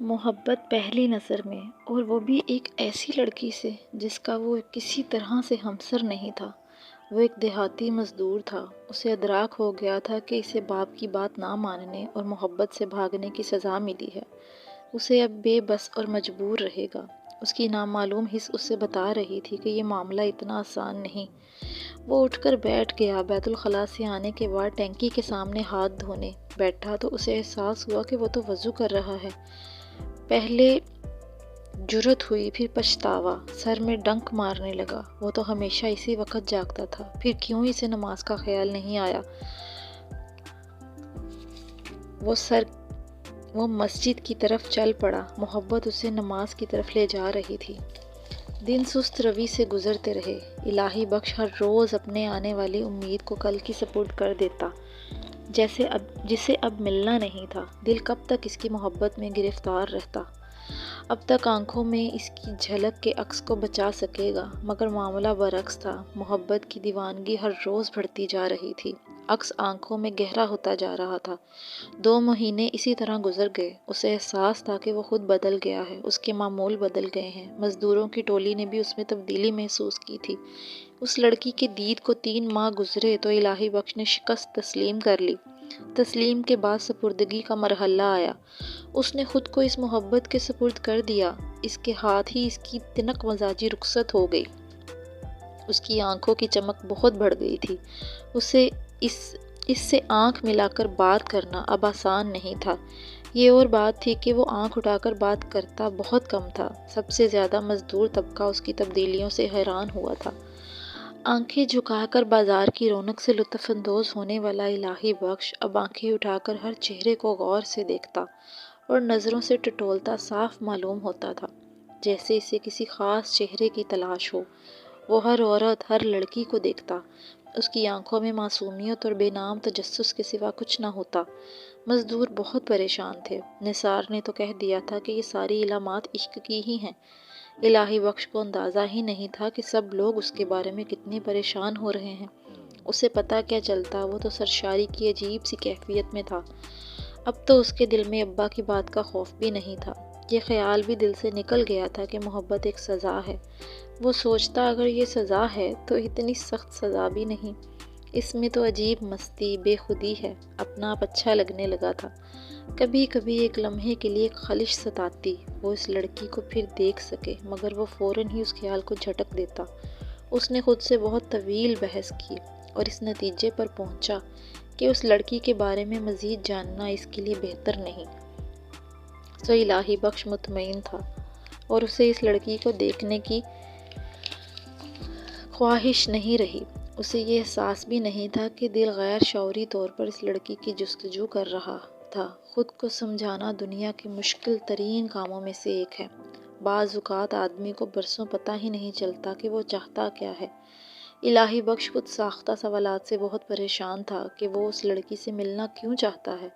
محبت پہلی نظر میں، اور وہ بھی ایک ایسی لڑکی سے جس کا وہ کسی طرح سے ہمسر نہیں تھا۔ وہ ایک دیہاتی مزدور تھا۔ اسے ادراک ہو گیا تھا کہ اسے باپ کی بات نہ ماننے اور محبت سے بھاگنے کی سزا ملی ہے۔ اسے اب بے بس اور مجبور رہے گا۔ اس کی نامعلوم حس اسے بتا رہی تھی کہ یہ معاملہ اتنا آسان نہیں۔ وہ اٹھ کر بیٹھ گیا۔ بیت الخلاء سے آنے کے بعد ٹینکی کے سامنے ہاتھ دھونے بیٹھا تو اسے احساس ہوا کہ وہ تو وضو کر رہا ہے۔ پہلے جرأت ہوئی، پھر پچھتاوا، سر میں ڈنک مارنے لگا۔ وہ تو ہمیشہ اسی وقت جاگتا تھا، پھر کیوں اسے نماز کا خیال نہیں آیا؟ وہ مسجد کی طرف چل پڑا۔ محبت اسے نماز کی طرف لے جا رہی تھی۔ دن سست روی سے گزرتے رہے۔ الہی بخش ہر روز اپنے آنے والی امید کو کل کی سپرد کر دیتا، جسے اب ملنا نہیں تھا۔ دل کب تک اس کی محبت میں گرفتار رہتا؟ اب تک آنکھوں میں اس کی جھلک کے عکس کو بچا سکے گا، مگر معاملہ برعکس تھا۔ محبت کی دیوانگی ہر روز بڑھتی جا رہی تھی، عکس آنکھوں میں گہرا ہوتا جا رہا تھا۔ 2 مہینے اسی طرح گزر گئے۔ اسے احساس تھا کہ وہ خود بدل گیا ہے، اس کے معمول بدل گئے ہیں۔ مزدوروں کی ٹولی نے بھی اس میں تبدیلی محسوس کی تھی۔ اس لڑکی کے دید کو 3 ماہ گزرے تو الہی بخش نے شکست تسلیم کر لی۔ تسلیم کے بعد سپردگی کا مرحلہ آیا۔ اس نے خود کو اس محبت کے سپرد کر دیا۔ اس کے ہاتھ ہی اس کی تنک مزاجی رخصت ہو گئی۔ اس کی آنکھوں کی چمک بہت بڑھ گئی تھی۔ اسے اس سے آنکھ ملا کر بات کرنا اب آسان نہیں تھا۔ یہ اور بات تھی کہ وہ آنکھ اٹھا کر بات کرتا بہت کم تھا۔ سب سے زیادہ مزدور طبقہ اس کی تبدیلیوں سے حیران ہوا تھا۔ آنکھیں جھکا کر بازار کی رونق سے لطف اندوز ہونے والا الہی بخش اب آنکھیں اٹھا کر ہر چہرے کو غور سے دیکھتا اور نظروں سے ٹٹولتا صاف معلوم ہوتا تھا، جیسے اسے کسی خاص چہرے کی تلاش ہو۔ وہ ہر عورت، ہر لڑکی کو دیکھتا۔ اس کی آنکھوں میں معصومیت اور بے نام تجسس کے سوا کچھ نہ ہوتا۔ مزدور بہت پریشان تھے۔ نثار نے تو کہہ دیا تھا کہ یہ ساری علامات عشق کی ہی ہیں۔ الہی بخش کو اندازہ ہی نہیں تھا کہ سب لوگ اس کے بارے میں کتنے پریشان ہو رہے ہیں۔ اسے پتہ کیا چلتا، وہ تو سرشاری کی عجیب سی کیفیت میں تھا۔ اب تو اس کے دل میں ابا کی بات کا خوف بھی نہیں تھا۔ یہ خیال بھی دل سے نکل گیا تھا کہ محبت ایک سزا ہے۔ وہ سوچتا اگر یہ سزا ہے تو اتنی سخت سزا بھی نہیں، اس میں تو عجیب مستی، بے خودی ہے۔ اپنا آپ اچھا لگنے لگا تھا۔ کبھی کبھی ایک لمحے کے لیے ایک خلش ستاتی، وہ اس لڑکی کو پھر دیکھ سکے، مگر وہ فوراً ہی اس خیال کو جھٹک دیتا۔ اس نے خود سے بہت طویل بحث کی اور اس نتیجے پر پہنچا کہ اس لڑکی کے بارے میں مزید جاننا اس کے لیے بہتر نہیں۔ سو الہی بخش مطمئن تھا اور اسے اس لڑکی کو دیکھنے کی خواہش نہیں رہی۔ اسے یہ احساس بھی نہیں تھا کہ دل غیر شعوری طور پر اس لڑکی کی جستجو کر رہا تھا۔ خود کو سمجھانا دنیا کے مشکل ترین کاموں میں سے ایک ہے۔ بعض اوقات آدمی کو برسوں پتہ ہی نہیں چلتا کہ وہ چاہتا کیا ہے۔ الہی بخش خود ساختہ سوالات سے بہت پریشان تھا کہ وہ اس لڑکی سے ملنا کیوں چاہتا ہے۔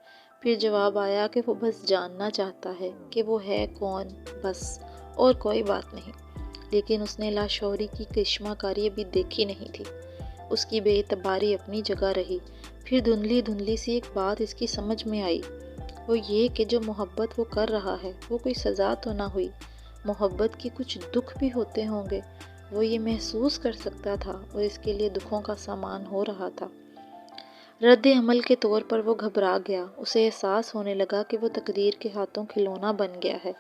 پھر جواب آیا کہ وہ بس جاننا چاہتا ہے کہ وہ ہے کون، بس، اور کوئی بات نہیں۔ لیکن اس نے لاشعوری کی کرشمہ کاری ابھی دیکھی نہیں تھی۔ اس کی بے اعتباری اپنی جگہ رہی۔ پھر دھندلی سی ایک بات اس کی سمجھ میں آئی، وہ یہ کہ جو محبت وہ کر رہا ہے وہ کوئی سزا تو نہ ہوئی۔ محبت کے کچھ دکھ بھی ہوتے ہوں گے، وہ یہ محسوس کر سکتا تھا اور اس کے لیے دکھوں کا سامان ہو رہا تھا۔ رد عمل کے طور پر وہ گھبرا گیا۔ اسے احساس ہونے لگا کہ وہ تقدیر کے ہاتھوں کھلونا بن گیا ہے۔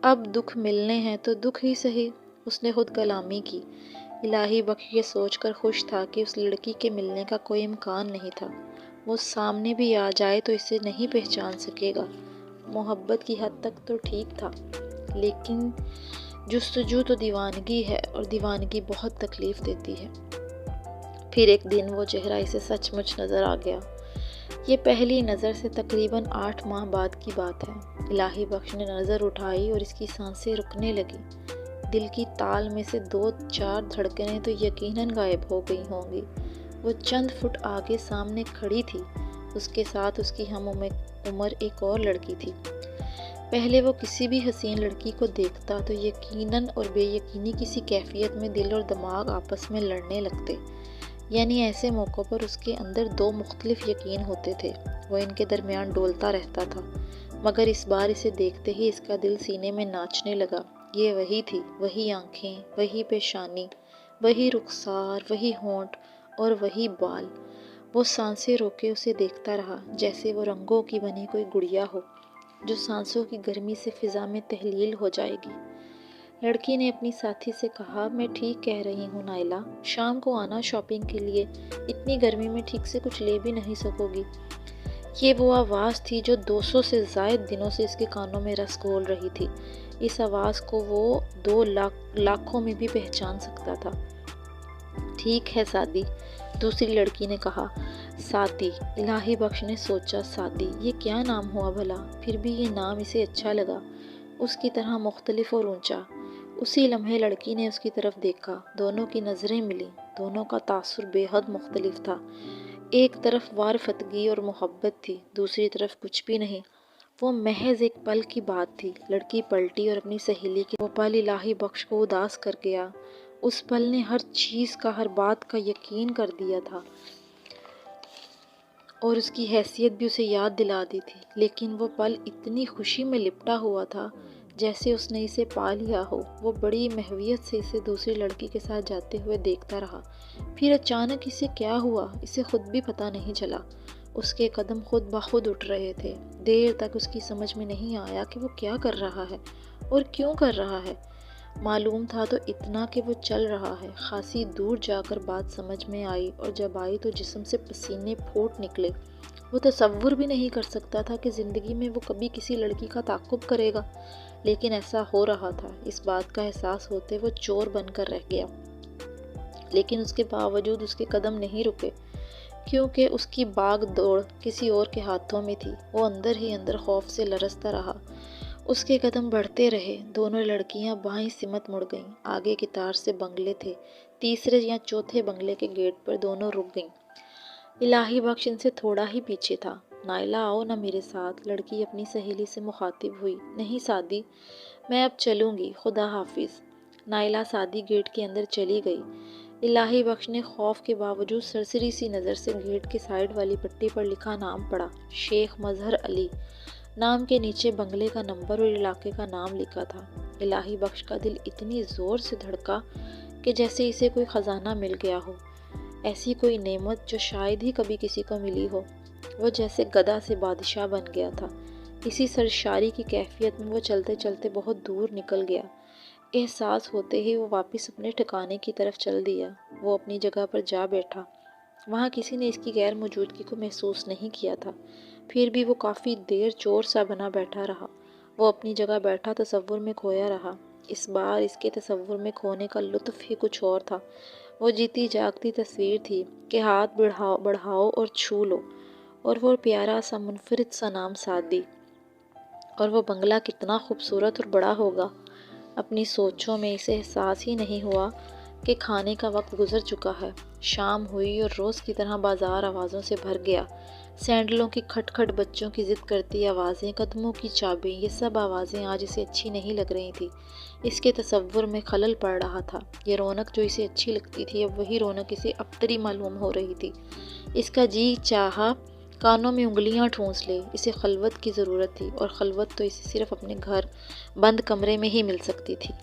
اب دکھ ملنے ہیں تو دکھ ہی سہی، اس نے خود کلامی کی۔ الہی بخش یہ سوچ کر خوش تھا کہ اس لڑکی کے ملنے کا کوئی امکان نہیں تھا۔ وہ سامنے بھی آ جائے تو اسے نہیں پہچان سکے گا۔ محبت کی حد تک تو ٹھیک تھا، لیکن جستجو تو دیوانگی ہے اور دیوانگی بہت تکلیف دیتی ہے۔ پھر ایک دن وہ چہرہ اسے سچ مچ نظر آ گیا۔ یہ پہلی نظر سے تقریباً 8 ماہ بعد کی بات ہے۔ الہی بخش نے نظر اٹھائی اور اس کی سانسیں رکنے لگی۔ دل کی تال میں سے 2-4 دھڑکنیں تو یقیناً غائب ہو گئی ہوں گی۔ وہ چند فٹ آگے سامنے کھڑی تھی۔ اس کے ساتھ اس کی ہم عمر ایک اور لڑکی تھی۔ پہلے وہ کسی بھی حسین لڑکی کو دیکھتا تو یقیناً اور بے یقینی کسی کیفیت میں دل اور دماغ آپس میں لڑنے لگتے، یعنی ایسے موقعوں پر اس کے اندر 2 مختلف یقین ہوتے تھے۔ وہ ان کے درمیان ڈولتا رہتا تھا، مگر اس بار اسے دیکھتے ہی اس کا دل سینے میں ناچنے لگا۔ یہ وہی تھی، وہی آنکھیں، وہی پیشانی، وہی رخسار، وہی ہونٹ اور وہی بال۔ وہ سانسیں روکے اسے دیکھتا رہا، جیسے وہ رنگوں کی بنی کوئی گڑیا ہو جو سانسوں کی گرمی سے فضا میں تحلیل ہو جائے گی۔ لڑکی نے اپنی ساتھی سے کہا، میں ٹھیک کہہ رہی ہوں نائلہ، شام کو آنا شاپنگ کے لیے، اتنی گرمی میں ٹھیک سے کچھ لے بھی نہیں سکو گی۔ یہ وہ آواز تھی جو 200 سے زائد دنوں سے اس کے کانوں میں رس گھول رہی تھی۔ اس آواز کو وہ 2 لاکھوں میں بھی پہچان سکتا تھا۔ ٹھیک ہے سعدی، دوسری لڑکی نے کہا۔ سعدی، الہی بخش نے سوچا، سعدی یہ کیا نام ہوا بھلا؟ پھر بھی یہ نام اسے اچھا لگا، اس کی طرح مختلف اور اونچا۔ اسی لمحے لڑکی نے اس کی طرف دیکھا، دونوں کی نظریں ملیں، دونوں کا تاثر بے حد مختلف تھا۔ ایک طرف وارفتگی اور محبت تھی، دوسری طرف کچھ بھی نہیں، وہ محض ایک پل کی بات تھی۔ لڑکی پلٹی اور اپنی سہیلی کے وہ پل الہی بخش کو اداس کر گیا۔ اس پل نے ہر چیز کا، ہر بات کا یقین کر دیا تھا اور اس کی حیثیت بھی اسے یاد دلا دی تھی، لیکن وہ پل اتنی خوشی میں لپٹا ہوا تھا جیسے اس نے اسے پا لیا ہو۔ وہ بڑی محویت سے اسے دوسری لڑکی کے ساتھ جاتے ہوئے دیکھتا رہا، پھر اچانک اسے کیا ہوا اسے خود بھی پتہ نہیں چلا۔ اس کے قدم خود بخود اٹھ رہے تھے۔ دیر تک اس کی سمجھ میں نہیں آیا کہ وہ کیا کر رہا ہے اور کیوں کر رہا ہے۔ معلوم تھا تو اتنا کہ وہ چل رہا ہے۔ خاصی دور جا کر بات سمجھ میں آئی، اور جب آئی تو جسم سے پسینے پھوٹ نکلے۔ وہ تصور بھی نہیں کر سکتا تھا کہ زندگی میں وہ کبھی کسی لڑکی کا تعاقب کرے گا، لیکن ایسا ہو رہا تھا۔ اس بات کا احساس ہوتے وہ چور بن کر رہ گیا، لیکن اس کے باوجود اس کے قدم نہیں رکے، کیونکہ اس کی باغ دوڑ کسی اور کے ہاتھوں میں تھی۔ وہ اندر ہی اندر خوف سے لرزتا رہا۔ اس کے قدم بڑھتے رہے۔ دونوں لڑکیاں بائیں سمت مڑ گئیں۔ آگے کی تار سے بنگلے تھے، تیسرے یا چوتھے بنگلے کے گیٹ پر دونوں رک گئیں۔ الہی بخش ان سے تھوڑا ہی پیچھے تھا۔ نائلہ آؤ نا میرے ساتھ، لڑکی اپنی سہیلی سے مخاطب ہوئی۔ نہیں سعدی، میں اب چلوں گی، خدا حافظ۔ نائلہ سعدی گیٹ کے اندر چلی گئی۔ الہی بخش نے خوف کے باوجود سرسری سی نظر سے گیٹ کے سائیڈ والی پٹی پر لکھا نام پڑھا، شیخ مظہر علی۔ نام کے نیچے بنگلے کا نمبر اور علاقے کا نام لکھا تھا۔ الہی بخش کا دل اتنی زور سے دھڑکا کہ جیسے اسے کوئی خزانہ مل گیا ہو، ایسی کوئی نعمت جو شاید ہی کبھی کسی کو ملی ہو۔ وہ جیسے گدھا سے بادشاہ بن گیا تھا۔ اسی سرشاری کی کیفیت میں وہ چلتے چلتے بہت دور نکل گیا۔ احساس ہوتے ہی وہ واپس اپنے ٹھکانے کی طرف چل دیا۔ وہ اپنی جگہ پر جا بیٹھا۔ وہاں کسی نے اس کی غیر موجودگی کو محسوس نہیں کیا تھا، پھر بھی وہ کافی دیر چور سا بنا بیٹھا رہا۔ وہ اپنی جگہ بیٹھا تصور میں کھویا رہا۔ اس بار اس کے تصور میں کھونے کا لطف ہی کچھ اور تھا۔ وہ جیتی جاگتی تصویر تھی کہ ہاتھ بڑھاؤ اور چھو لو، اور وہ پیارا سا منفرد سا نام سعدی، اور وہ بنگلہ کتنا خوبصورت اور بڑا ہوگا۔ اپنی سوچوں میں اسے احساس ہی نہیں ہوا کہ کھانے کا وقت گزر چکا ہے۔ شام ہوئی اور روز کی طرح بازار آوازوں سے بھر گیا۔ سینڈلوں کی کھٹ کھٹ، بچوں کی ضد کرتی آوازیں، قدموں کی چابیں، یہ سب آوازیں آج اسے اچھی نہیں لگ رہی تھی۔ اس کے تصور میں خلل پڑ رہا تھا۔ یہ رونق جو اسے اچھی لگتی تھی، اب وہی رونق اسے ابتری معلوم ہو رہی تھی۔ اس کا جی چاہا کانوں میں انگلیاں ٹھونس لے۔ اسے خلوت کی ضرورت تھی، اور خلوت تو اسے صرف اپنے گھر بند کمرے میں ہی مل سکتی تھی۔